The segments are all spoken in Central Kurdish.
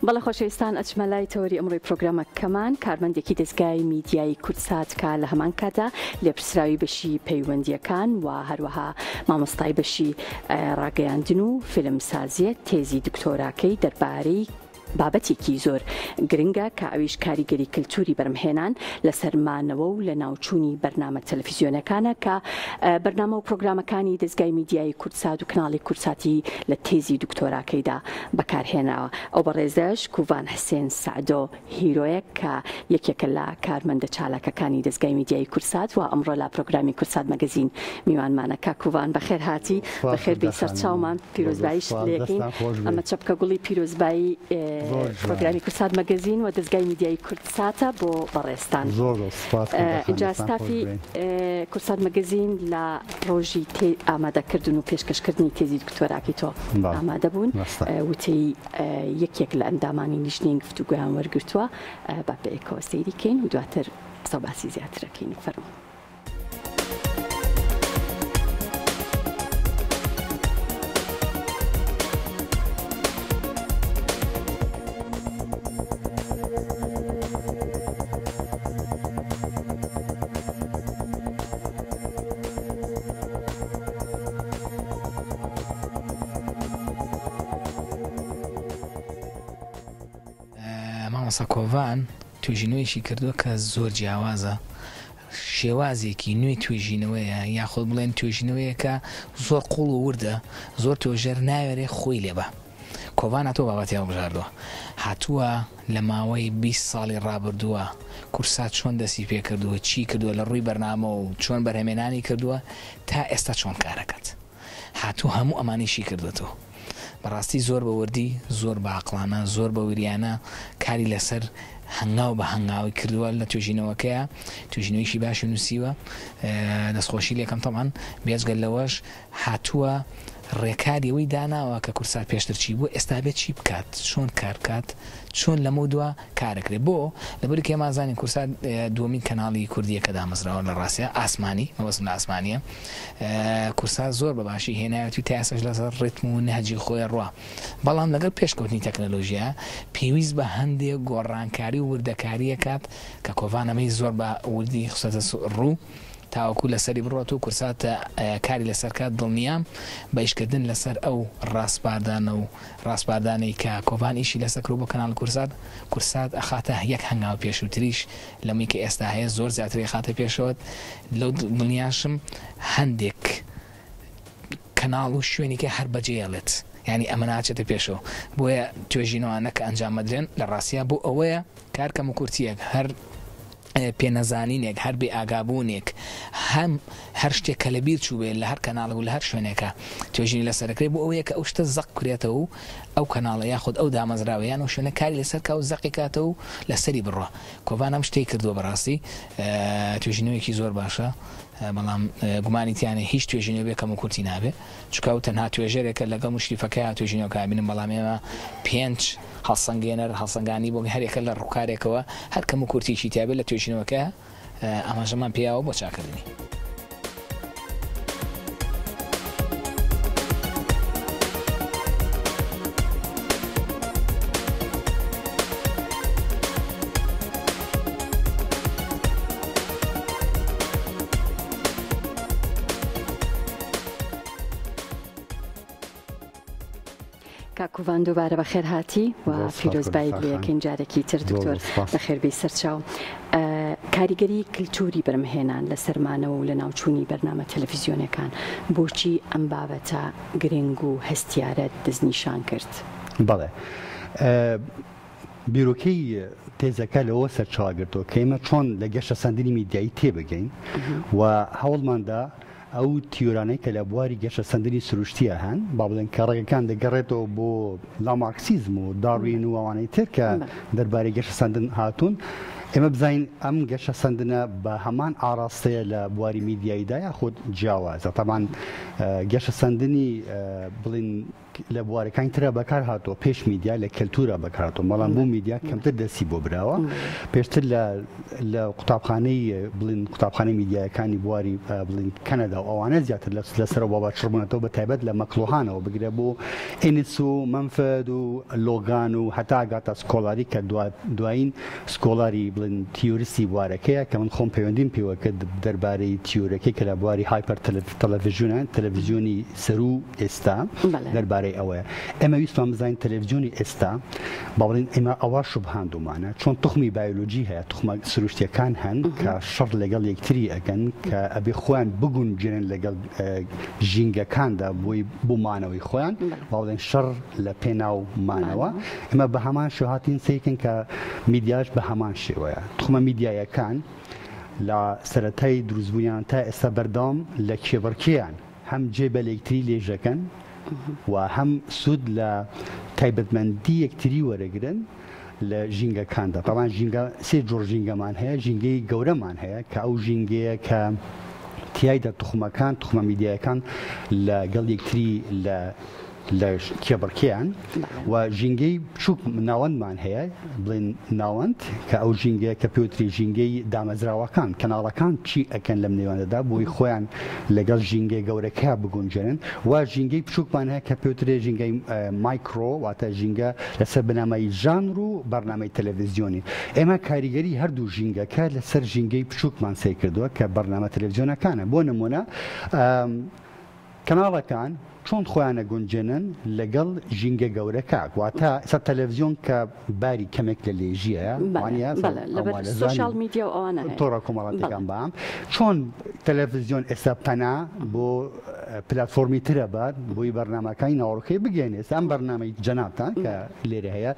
بەڵە خۆشەویستان ئەچمە لای تەوەری ئەمڕۆی پرۆگرامەکەمان کارمەندێکی دەستگای میدیای کورتسات کە لە هەمان کاتا لێپرسراوی بەشی پەیوەندیەکان و هەروەها مامۆستای بەشی ڕاگەیاندن و فیلمسازیە تێزی دکتۆراکەی دەربارەی بابەتێکی زۆر گرنگە کە ئەویش کاریگەری کللتوری بەرهەمهێنان لە سەرمانەوە و لە ناوچوونی بەرنامە تەلەڤیزیۆنەکانە کە بەرنامە و پرۆگرامەکانی دەستگای میدیای کورتسات و کناڵی کورتساتی لە تێزی دکتۆراکەیدا بەکارهێناوە. ئەو بەڕێزەش کوڤان حسێن سعدۆ هیرۆیەک کە یەکێکە لە کارمەندە چالاکەکانی دەستگای میدیای کورتسات و ئەمڕۆ لە پرۆگرامی کورتسات مەگەزین میوانمانە. کا کوڤان بەخێر هاتی، بەخێر بێ سەرچاومان، پیرۆزباییش لێکین. ئەمە چەپکە گوڵی پیرۆزبایی پرۆگرامی کورتسات مەگەزین و دەستگای میدیای کورتساتە بۆ بەڕێستان. اینجا ستافی کورتسات مەگەزین لە ڕۆژی ئامادەکردن و پێشکەشکردنی تێزی دکتۆراکی تۆ ئامادە بوون، وتەی یەکێک لە ئەندامانی نیشتنی گفتوگویان وەرگرتووە. با پێکەوە سەیری کەین و دواتر قسە باسی زیاترەکەین. فەرموو. مامۆستا کۆڤان توێژینەوەیشی کردووە کە زۆر جیاوازە، شێوازێکی نوێی توێژینەوەیە، یاخود بڵێن توێژینەوەیە کە زۆر قوڵ و وردە، زۆر تۆژەر ناوێرێ خۆی لێبە. کۆڤان هاتووە بابەتی هەڵبژاردووە، هاتووە لە ماوەی 20 ساڵی ڕابردووە کورتسات چۆن دەستی پێ کردووە، چی کردووە لە ڕووی بەرنامە و چۆن بەرهەمهێنانی کردووە تا ئێستا چۆن کارەکەت. هاتووە هەموو ئەمانیشی کردوێتەوە. بەڕاستی زۆر بە وردی، زۆر بە عەقڵانە، زۆر بە وریانە کاری لەسەر هەنگاو بە هەنگاوی کردووە لە توێژینەوەکەیە. توێژینەوەیشی باشی نووسیوە، دەستخۆشی لێکم تەمان بێجگەل لەوەش هاتووە ڕێکاری ئەوەی داناوە کە کورتسات پێشتر چی بوو، ئێستا بێت چی بکات، چۆن کار بکات، چۆن لەمە دووە کارەکرێت. بۆ لەبەری کە ئێمازانین کورتسات دووەمین کەناڵی کوردیەکە دامەزراوە لە ڕاستیە ئاسمانی، مەبەستم لە ئاسمانیە. کورتسات زۆر بەباشی هێناوێتی تاسەش لەسەر ڕێتم و نەهەجی خۆی ڕوا، بەڵام لەگەڵ پێشکەوتنی تەکنەلۆژیە پێویست بە هەندێک گۆڕانکاری و وردەکاریە کات کە کۆڤان ئەمەی زۆر بە وردی خستە ڕوو تاوەکو لەسەری بڕات و کورتسات کاری لەسەر کات دڵنیام بە ئیشکردن لەسەر ئەو ڕاستپاردانە و ڕاستپاردانەی کە کۆڤان ئیشی لەسەر کرد بۆ کەناڵ کورتسات ئەخاتە یەک هەنگاو پێشووتریش لەمەی کە ئێستا هەیە زۆر زیاتری خاتە پێشەوەت. لەو دڵنیاشم هەندێک کەناڵ و شوێنێکی هەر بەجێڵێت، ینی ئەمە ناچێتە پێشەوە. بۆیە توێژینەوانە کە ئەنجام مەدرێن لە ڕاستیە بۆ ئەوەیە کارکەم و کورتیەک هەر پێنەزانینێک، هەر بێ ئاگابوونێک، هەر شتێک کە لەبیر چوو بێت لە هەر کەناڵە و لە هەر شوێنێکە توێژینی لەسەرەکرێت بۆ ئەوەیە کە ئەو شتە زەق کرێتەوە و ئەو کەناڵە یاخود ئەو دامەزراوەیان و شوێنە کاری لەسەر کا و زەقی کاتەوە و لەسەری بڕۆ. کۆڤان ئەم شتەی کردووە بەڕاستی توێژینەوەیەکی زۆر باشە، بەڵام گومانیتیانە هیچ توێژینەوە بێ کەم و کورتی نابێ، چکە و تەنها توێژەرێکە لەگەڵ مشریفەکەی توێژینەوە کابینم، بەڵام ئێمە 5 هەڵسەنگێنەر هەڵسەنگانی بۆ هەرێکە لە ڕووکارێکەوە هەر کەم و کورتیشی تیابێت لە توێژینەوەکە ئاماژەمان پێیاوە بۆ چاکردنی. کاکوڤان دووبارە بەخێر هاتی و پیرۆزبایی لەکەین جارێکی تر دکتۆر بەخێربێی سەرچاو. کاریگەری کللتوری بەرهەمهێنان لە سەرمانەوە و لە ناوچوونی بەرنامە تەلەڤیزیۆنەکان بۆچی ئەم بابەتە گرنگ و هەستیارەت دەستنیشان کرد؟ بەڵێ بیرۆکەی تێزەکە لەوە سەرچاوەگرتەوە کە ئێمە چۆن لە گەشە سەندنی میدیایی تێبگەین و هەوڵماندا ئەو تیۆرانەی کە لە بواری گەشە سەندنی سروشتیە هەن با بڵێن کە ڕێگەکان دەگەڕێتەوە بۆ لامارکسیزم و داروین و ئەوانەی تر کە دەربارەی گەشە سەندن هاتوون ئێمە بزین ئەم گەشە سندنە بە هەمان ئاراستەیە لە بواری میدیاییدا یاخود جیاوازە تامان گەشە سندنی بڵین لە بوارەکانی ترە بەکار هاتۆ پێش میدیا لە کەلتورە بەکاراتەوە بەڵام بوو میدیا کەمتر دەستی بۆ براوە پێشتر لە قوتابخانەی بڵین قوتابخانەی میدیایەکانی بواری بڵین کەنەدا و ئەوانە زیاتر لەسەر بابا چڕبوونەتەوە بە تایبەت لە مەکلۆهانەوە بگرێ بۆ ئینس و منفەد و لۆگان و هەتا ئاگاتە سکۆلاری کە دوایین سکۆلاری بڵین تیۆریستی بوارەکەیە کە من خۆم پەیوەندیم پێوە کرد دەربارەی تیۆرەکەی کە لە بواری هایپەر تەلەڤیژنە تەلەڤیزیۆنی سەر و ئێستا دەربارەی ئەوەیە ئێمە ویستمان بزانین تەلەڤیزیۆنی ئێستا با بڵین ئێمە ئەوە شوبهاندومانە چۆن توخمی بایۆلۆجی هەیە توخمە سروشتیەکان هەن کە شەڕ لەگەڵ یەکتری ئەگەن کە ئەبێ خۆیان بگونجێنن لەگەڵ ژینگەکاندا بۆی بوومانەوەی خۆیان با بڵێن شەڕ لە پێناو مانەوە ئێمە بە هەمان شێوە هاتین سەیرکەن کە میدیاش بە هەمان شێوەیە توخمە میدیایەکان لە سەرەتای دروستبوونیان تا ئێستا بەردەوام لە کێبڕکیان هەم جێبە لە یەکتری لێژەکەن و هەم سوود لە تایبەتمەندی یەکتری وەرەگرن لە ژینگەکاندا تاوان ژینگە سێ جۆر ژینگەمان هەیە ژینگەی گەورەمان هەیە کە ئەو ژینگەیە کە تیایدا توخمەکان توخمە میدیایەکان لەگەڵ یەکتری لە کێبڕکیان و ژینگەی بچووک ناوەندمان هەیە بڵێن ناوەند کە ئەو ژینگەیە کە پێوتری ژینگەی دامەزراوەکان کەناڵەکان چی ئەکەن لەم نێوانەدا بۆی خۆیان لەگەڵ ژینگەی گەورەکە بگونجێنن و ژینگەی بچووکمان هەیە کە پێوترێ ژینگەی مایکرۆ واتە ژینگە لەسەر بنامەی ژانر و بەرنامەی تەلەڤیزیۆنی ئێمە کاریگەری هەردوو ژینگەکە لەسەر ژینگەی بچووکمان سەیر کردووە کە بەرنامە تەلەڤیزیۆنەکانە بۆ نمونە کەناڵەکان چۆن خۆیانە گونجێنن لەگەڵ ژینگە گەورەکە واتە ئێستا تەلەڤیزیۆن کە باری کەمێک لە لێژیەیە سوشال میدیا و ئەوانە تۆڕە کۆمەڵاتەکان بام چۆن تەلەڤیزیۆن ئێستا پەنا بۆ پلتفۆرمی ترە بات بۆی بەرنامەکانی ناوەڕۆکەی بگەێنێت ئەم بەرنامەی جەنابتان کە لێرە هەیە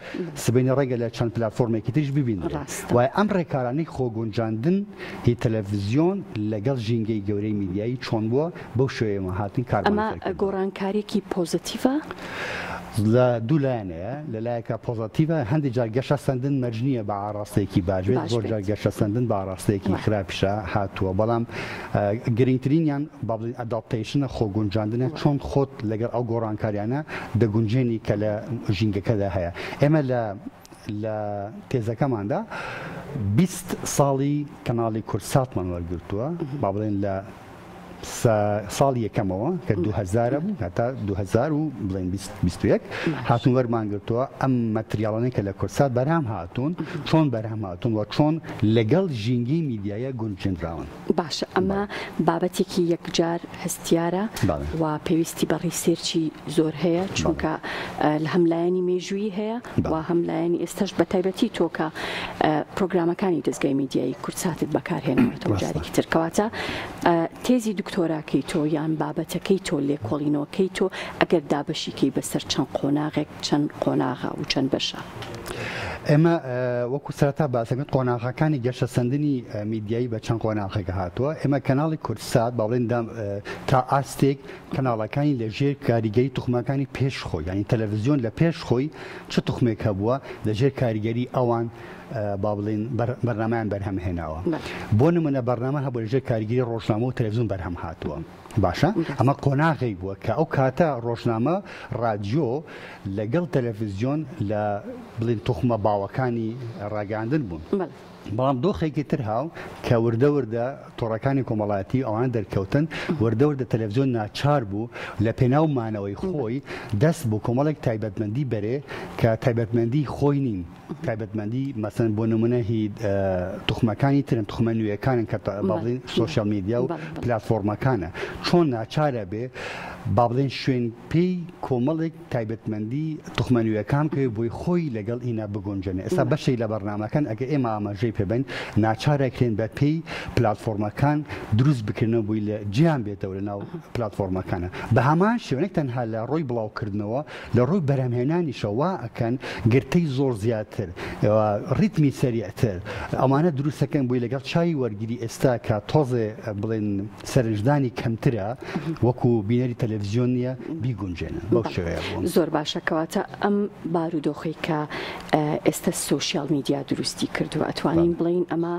سبەینی ڕێگە لە چەند پلتفۆرمێکی تریش ببینێت وای ئەم ڕێکارانەی خۆگونجاندن هی تەلەڤیزیۆن لەگەڵ ژینگەی گەورەی میدیایی چۆن بووە بەو شێوەیەوە هاتین کارمان کارێکی پۆزتیڤە لە دوو لایەنەیە لەلایەکە پۆزتیڤە هەندێک جار گەشە سندن مەرجنیە بە ئاراستەیەکی باشێت زۆر جار گەشە سندن بە ئاراستەیەکی خراپیشە هاتووە بەڵام گرنگترینیان با بڵین ئەداپتەیشنە خۆگونجاندنە چۆن خۆت لەگەڵ ئەو گۆڕانکاریانە دەگونجێنی کە لە ژینگەکەدا هەیە ئێمە لە تێزەکەماندا 20 ساڵی کەناڵی کورساتمان وەرگرتووە با بڵێن لە ساڵی یەکەمەوە کە 2000 بوو هەتا 2021 هاتون وەرمان گرتووە ئەم مەتریاڵانەی کە لە کورسات بەرهەم هاتوون چۆن بەرهەم هاتوون و چۆن لەگەڵ ژینگەی میدیایە گونجێنراون باشە ئەمە بابەتێکی یەکجار هەستیارە و پێویستی بە ڕیسێرچی زۆر هەیە چونکە لە هەملایەنی مێژووی هەیە و هەملایەنی ئێستاش بە تایبەتی تۆکە پرۆگرامەکانی دەستگای میدیایی کورساتت بەکارهێنەوەتەوە جارێکی ترکەواتە تێزی دکتۆراکەی تۆ یان بابەتەکەی تۆ لێکۆڵینەوەکەی تۆ ئەگەر دابەشیکەی بەسەر چەند قۆناغێک چەند قۆناغا و چەند بەشە ئێمە وەکو سەرەتا باسەکەت قۆناغەکانی گەشە سندنی میدیایی بە چەند قۆناغێک هاتووە ئێمە کەناڵی کورسات باڵێن تا ئاستێک کەناڵەکانی لەژێر کاریگەری توخمەکانی پێشخۆی ینی تەلەڤیزیۆن لە پێشخۆی چه توخمێک هەبووە لەژێر کاریگەری ئەوان با بڵین بەرنامەیان بەرهەم هێناوە بۆ نمونە بەرنامە هەبوو لەژێر کاریگەری ڕۆژنامە و تەلەڤیزیۆن بەرهەم هاتووە باشە ئەمە قۆناغی بووە کە ئەو کاتە ڕۆژنامە رادیۆ لەگەڵ تەلەڤیزیۆن لە بڵین توخمە باوەکانی ڕاگەاندن بوون بەڵام دۆخێکی تر هاو کە وردە وردە تۆڕەکانی کۆمەڵایەتی ئەوان دەرکەوتن وردە وردە تەلەڤیزیۆن ناچار بوو لە پێناو مانەوەی خۆی دەست بۆ کۆمەڵێک تایبەتمەندی بەرێ کە تایبەتمەندی خۆی نین تایبەتمەندی مەسەن بۆ نمونە هی توخمەکانی ترن توخمە نوێیەکانن کە باڵین سۆشیال میدیا و پلتفۆرمەکانە چۆن ناچارە بێ با بڵێن شوێن پێی کۆمەڵێک تایبەتمەندی توخمە نوێیەکان کە بۆی خۆی لەگەڵ ئینا بگونجێنێ ئێستا بەشەی لە بەرنامەکان ئەگە ئێمە ئاماژەی پێبین ناچارەکرێن بە پێی پلتفۆرمەکان دروست بکردنەوە بووی لە جیان بێتەوە لە ناو پلتفۆرمەکانە بە هەمان شێوەیەک تەنها لە ڕۆی بڵاوکردنەوە لە ڕۆی بەرهەمهێنانیشەوە ئەکەن گرتەی زۆر زیاتر ریتمی سەریعتر ئەمانە دروستەکەن بووی لەگەڵ چای وەرگیری ئێستا کە تۆزێ بڵێن سەرنجدانی کەمترە وەکو بینەری تەلەڤیزیۆن نییە بیگونجێنن بەو شێوەیە بوون. زۆر باشە کەواتە ئەم بارودۆخی کە ئێستا سوشیال میدیا دروستی کردووە ئەتوانین بڵین ئەمە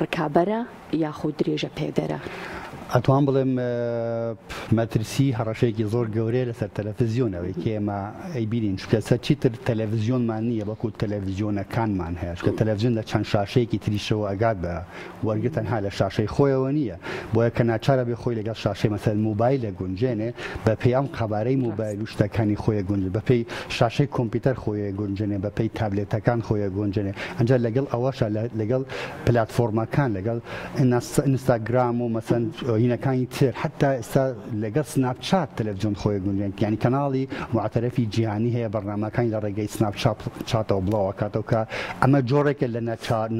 ڕکابەرە یاخود درێژە پێدەرە. ئەتوان بڵێم مەترسی هەڕەشەیەکی زۆر گەورەیە لەسەر تەلەڤیزیۆنەوەی کە ئێمە ئەیبینین چکەسە چیتر تەلەڤیزیۆنمان نییە وەکو تەلەڤیزیۆنەکانمان هەیە کە تەلەڤیزیۆن لە چەند شاشەیەکی تریشەوە ئەگات بە وەرگرت تەنها لە شاشەی خۆیەوە نییە بۆیە کە ناچارە بێ خۆی لەگەڵ شاشەی مەسەل موبایلە گونجێنێ بە پێی ئەم قەبارەی موبایل و شتەکانی خۆیە گونجێ بە پێی شاشەی کۆمپیوتەر خۆیە گونجێنێ بە پێی تابلێتەکان خۆیە گونجێنێ ئەنجا لەگەڵ ئەوەشە لەگەڵ پلاتفۆرمەکان لەگەڵ ئینستاگرام و مەسەن هینەکانی تر حتا ئێستا لەگەڵ سناپچات تەلەڤیزیۆن خۆی گونجێن یعنی کەناڵی معتەرەفی جیهانی هەیە بەڕنامەکانی لە ڕێگەی سناپچاتەوە بڵاوە کاتەوە کە ئەمە جۆرێکە لە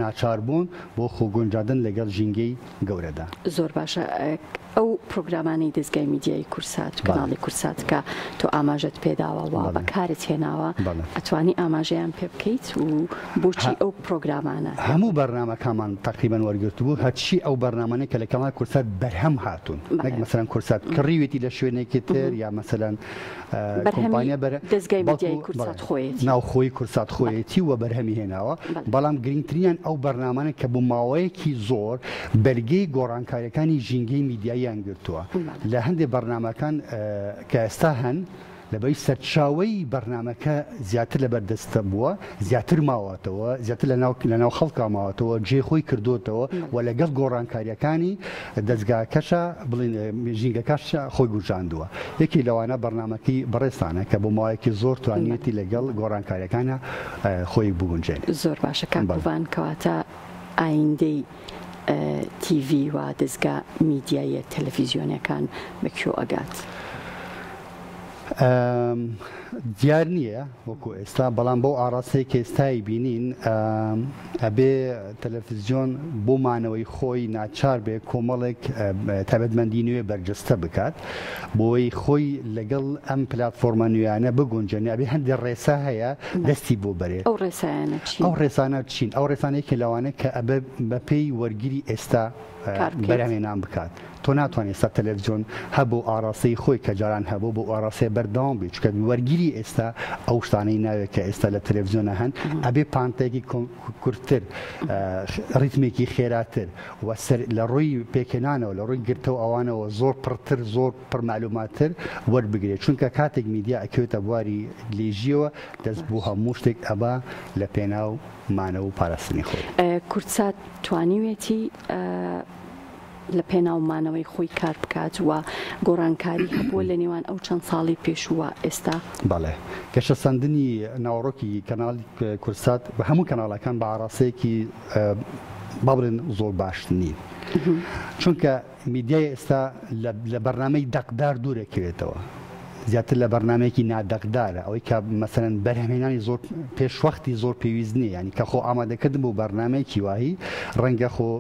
ناچاربوون بۆ خۆگونجاندن لەگەڵ ژینگەی گەورەدا. زۆر باشە ئەو پرۆگرامانەی دەستگای میدیای کورسات کەناڵی کورسات کە تۆ ئاماژەت پێداوە و بەکارت هێناوە ئەتوانی ئاماژەیان پێ بکەیت و بۆچی ئەو پرۆگرامانە هەموو بەرنامەکانمان تقریبان وەرگرت بوو هەرچی ئەو بەرنامانەی کە لە کەناڵی کورسات بەرهەم هاتوون نەک مەسەلەن کورسات کڕیوێتی لە شوێنێکی تر یا مەسەلەن کۆمپانیا دەستگای میدیای کورسات خۆیەتی ناوخۆی کورسات خۆیەتی و بەرهەمی هێناوە بەڵام گرنگترینیان ئەو بەرنامانە کە بوو ماوەیەکی زۆر بەرگەی گۆڕانکاریەکانی ژینگەی میدیاییان گرتووە لە هەندێک بەرنامەکان کە ئێستا هەن لەبەی سەرچاوەی بەرنامەکە زیاتر لە بەردەستە بووە زیاتر ماوەتەوە زیاتر لە ناو خەڵکا ماوەتەوە جێخۆی کردوتەوە و لەگەڵ گۆڕانکاریەکانی دەستگاکەشە بڵین ژینگەکەش خۆی گوژاندووە یەکی لەوانە بەرنامەکەی بەڕێستانە کە بۆ ماوەیەکی زۆر توانیەتی لەگەڵ گۆڕانکاریەکانە خۆی بگونجێن. زۆر باشە کاکوان کەواتە ئایندەی تیڤ و دەستگا میدیایە تەلەڤیزیۆنەکان بەکوێ ئەگات؟ دیار نییە وەکو ئێستا بەڵام بۆ ئاڕاستەی کە ئێستایی بینین ئەبێ تەلەڤیزیۆن بۆ مانەوەی خۆی ناچار بێ کۆمەڵێک تایبەتمەندی نوێ بەرجەستە بکات بۆی خۆی لەگەڵ ئەم پلاتفۆرمە نوێیانە بگونجێنێ ئەبێ هەندێک ڕێسا هەیە دەستی بۆ بەرێ ئەو ڕێسانە ئەو ڕێسانە چین ئەو ڕێسانەیە کە لەوانە کە ئەبێ بەپێی وەرگیری ئێستا بەرهەمهێنان بکات تۆ ناتوانێت ئێستا تەلەڤیزیۆن هەبوو ئاڕاستەی خۆی کە جاران هەبوو بۆ ئاڕاستەیە بەردەوام بێت چکە وەرگیری ئێستا ئەو شتانەی ناوێت کە ئێستا لە تەلەڤیزیۆنە هەن ئەبێ پانتەیەکی کورتتر ڕیتمێکی خێراتر و لە ڕووی پێکێنانەوە لە ڕووی گرتەوە ئەوانەوە زۆر پڕتر زۆر پڕمالوماتر وەربگرێت چونکە کاتێک میدیا ئەکەوێتە بواری لێژیەوە دەست بۆ هەموو شتێک ئەبا لە پێناو مانە و پاراستنی خۆی. کورسات توانیوێتی لە پێناومانەوەی خۆی کار بکات و گۆڕانکاری هەبووە لە نێوان ئەو چەند ساڵی پێشووە ئێستا؟ بەڵێ گەشە سەندنی ناوەڕۆکی کەناڵی کورسات بە هەموو کەناڵەکان بە ئاڕاستەیەکی با بڵێن زۆر باش نین چونکە میدیای ئێستا لە بەرنامەی دەقدار دوورەکەوێتەوە زیاتر لە بەرنمەیەکی نادەقدارە ئەوەی کە مەسەرەن بەرهەمهێنانی زۆر پێشوەختی زۆر پێویست نییە ینی کە خۆ ئامادەکردن بۆ بەرنمەیەکی واهی ڕەنگە خۆ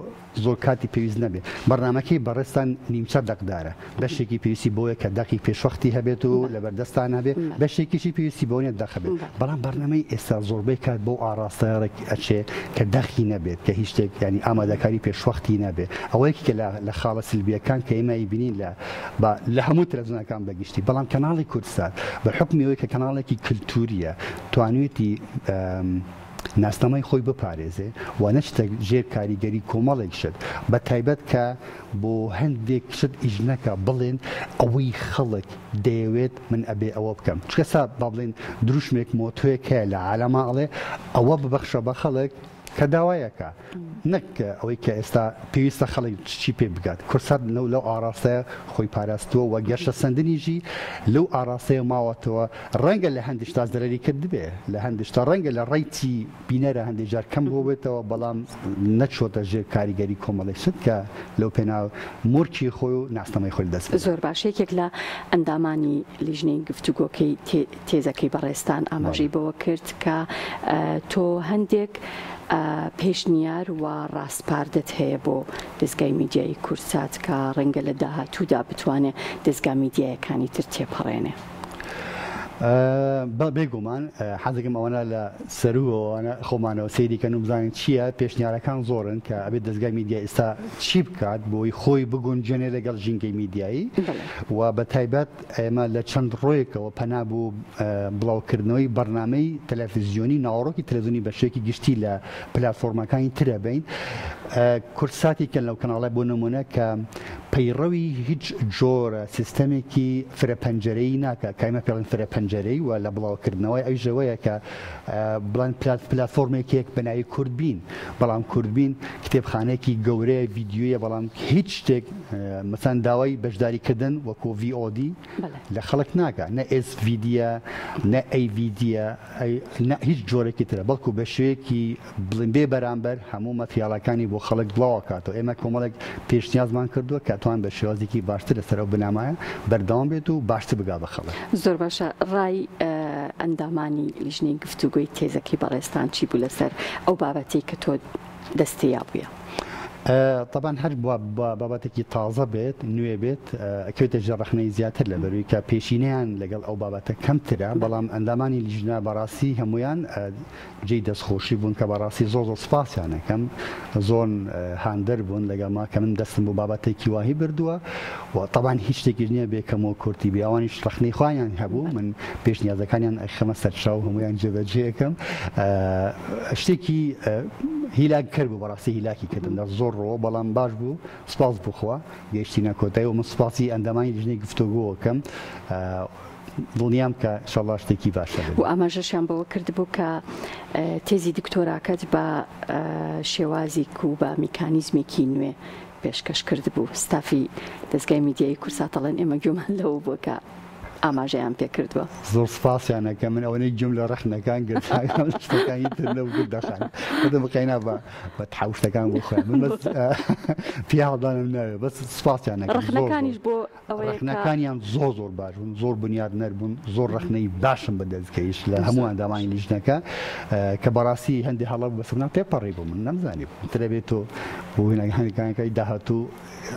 زۆر کاتی پێویست نەبێت بەرنمەکەی بەڕێستان نیمچە دەقدارە بەشێکی پێویستی بۆیە کە دەقی پێشوەختی هەبێت و لە بەردەستان هەبێت بەشێکیشی پێویستی بۆ نیە دەخەبێت بەڵام بەرنمەی ئێستا زۆربەی کات بۆ ئاڕاستەیەک ئەچێ کە دەخی نەبێت کە هیچ شتێک ینی ئامادەکاری پێشوەختی نەبێت ئەوەیەکی کە لە خاڵە سلبیەکان کە ئێمە بینین لە هەموو تەلەڤیزیۆنەکان بەگشتی بەڵام کەناڵی کورسات بە حکمیەوەی کە کەناڵێکی کللتوریە توانوێتی ناسنامەی خۆی بپارێزێ و نەچتە ژێر کاریگەری کۆمەڵێک شت بە تایبەت کە بۆ هەندێک شت ئیژنەکە بڵێن ئەوەی خەڵک دەیەوێت من ئەبێ ئەوە بکەم چکەسا با بڵێن دروشمێک مۆتۆیەکە لە عالەماڵێ ئەوە ببەخشە بە خەڵک کە داوایەکە نەک ئەوەی کە ئێستا پێویستە خەڵک چی پێ بگات کورسات لەو ئاراستەیە خۆی پاراستووە و گەشە سندنیژی لەو ئاراستەیە ماوەتەوە ڕەنگە لە هەندشتا زەرەری کرد بێ لە هەندشتا ڕەنگە لە ڕێیتی بینەرە هەندێک جار کەم بۆ بێتەوە بەڵام نەچۆتە ژێر کاریگەری کۆمەڵی شت کە لەو پێناو مورکی خۆی و ناسنامەی خۆی دەست زۆر باشەیەکێک لە ئەندامانی لیژنەی گفتوگۆکەی تێزەکەی بەڕێستان ئاماژەی بەوە کرد کە تۆ هەندێک پێشنیار و ڕاستپاردت هەیە بۆ دەستگای میدیای کورسات کە ڕەنگە لە داهاتوودا بتوانێت دەستگا میدیایەکانی تر تێپەڕێنێ. بێگومان حەزەکەم ئەوەنە لە سەروەوەوانە خۆمانەوە سەیری کەن و بزانین چییە پێشنیارەکان زۆرن کە ئەبێت دەستگای میدیا ئێستا چی بکات بۆی خۆی بگونجێنێ لەگەڵ ژینگەی میدیایی و بە تایبەت ئێمە لە چەند ڕۆیەکەوە پەنا بوو بڵاوکردنەوەی بەرنامەی تەلەڤیزیۆنی ناوەڕۆکی تەلەڤیزیۆنی بە شێوەیەکی گشتی لە پلاتفۆرمەکانی ترە بین کورساتی کەن لەو کەناڵە بۆ نمونە کە پەیڕەوی هیچ جۆرە سیستەمێکی فرەپەنجەرەی ناکە کایمە پێڵین فرەپەنجەرەی و لە بڵاوکردنەوەی ئەو ژەوەیە کە بڵند پلاتفۆرمێکێک بەناوی کوردبین بەڵام کوردبین کتێبخانەیەکی گەورەیە ڤیددیۆیە بەڵام هیچ شتێک مەسەن داوای بەشداریکردن وەکو VOD لە خەڵک ناکە نە SVD نە AVD هیچ جۆرەی ترە بەڵکو بە شوەیەکی بڵین بێ بەرامبەر هەموو مەتریاڵەکانی بۆ خەڵک بڵاوکاتەوە ئێمە کۆمەڵێک پێشنیازمان کردووە کە توان بە شێوازێکی باشتر لەسەر ئەو بنامایە بەردەوام بێت و باشتر بگا بە خەڵک. زۆر باشە ڕای ئەندامانی لیژنەی گفتوگۆی تێزەکی بەڕێستان چی بوو لەسەر ئەو بابەتی کە تۆ دەستەیا بووە؟ طبعا هەر بابەتێکی تازە بێت نوێ بێت ئەکەوێتە ژەڕەخنەی زیاتر لە بەروی کە پێشینەیان لەگەڵ ئەو بابەتە کەمترە بەڵام ئەندامانی لیژنە بەڕاستی هەمویان جێی دەستخۆشی بوون کە بەڕاستی زۆر سوپاسیانەکەم زۆر هاندەر بوون لەگەڵما کە من دەستم بۆ بابەتێکی واهی بردووە و طبعا هیچ شتێکی نییە بێکەمەوە کورتی بێ ئەوانیش ڕەخنەی خۆیان هەبوو من پێشنیازەکانیان خەمە سەرچاو هەمویان جێبەجێەکەم شتێکی هیلاک کرد بوو بەڕاستی هیلاکی کردن لە زۆر ڕۆ بەڵام باش بوو سپاس بخوا گەیشتینە کۆتایی و من سپاسی ئەندامانی لیژنەی گفتوگۆکەم دڵنیام کە ئینشاڵڵا شتێکی باشە و ئاماژەشیان بەوە کردبوو کە تێزی دکتۆراکەت بە شێوازێک و بە میکانیزمێکی نوێ پێشکەش کردبوو ستافی دەستگای میدیایی کورساتەڵێن ئێمە گوێمان لەوە بووە کە ئاماژەیان پێکردووە زۆر سپاسیانەکە من ئەوەی گوێم لە ڕەخنەکان گرتەکانی تر لەو گردەخان بقینا بە تحوشتەکان بۆ خۆیان من بەس پیاڵدانم ناوێت بەس سپاسیانەکە ڕەخنەکانیش بۆ ڕەخنەکانیان زۆر باش بوون زۆر بنیاد نەربوون زۆر ڕەخنەی باشم بە دەستکەیش لە هەموو ئەندامانی لیژنەکە کە بەڕاستی هەندێک هەڵە بەسەرنا پێپەڕی بوو من نەمزانی بوو بێت تۆ بۆ هێنەکانەکەی داهاتوو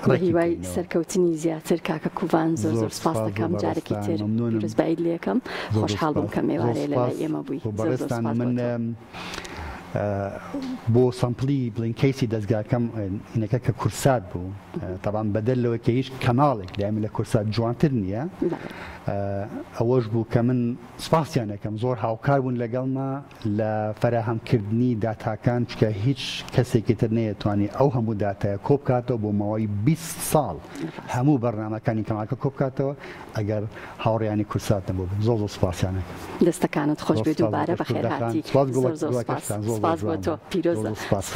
هیوای سەرکەوتنی زیاتر کاکە کوڤان زۆر سپاس دەکەم جارێکی تر ڕزبایی لێکم خۆشحاڵ بووم کە میێوارێ لە لای ئێمە بووی بەڕێستان من بۆ سەمپڵی بڵین کەیسی دەستگاکەم هینەکە کە کورسات بوو تەبان بەدەل لەوە کە هیچ کەماڵێک دایمە لە کورسات جوانتر نییە ئەوەش بوو کە من سپاسیانەکەم زۆر هاوکار بوون لەگەڵما لە فەراهەمکردنی داتاکان چکە هیچ کەسێکی تر نەیەتوانی ئەو هەموو داتایە کۆبکاتەوە بۆ ماوەی 20 ساڵ هەموو بەرنامەکانی کەماکە کۆبکاتەوە ئەگەر هاوڕێیانی کورسات نەبوو زۆر سپاسیانەکە دەستەکانت خۆش بێت دووبارە بەخێر هاتی زۆر سپاس بۆ تۆ پیرۆزە.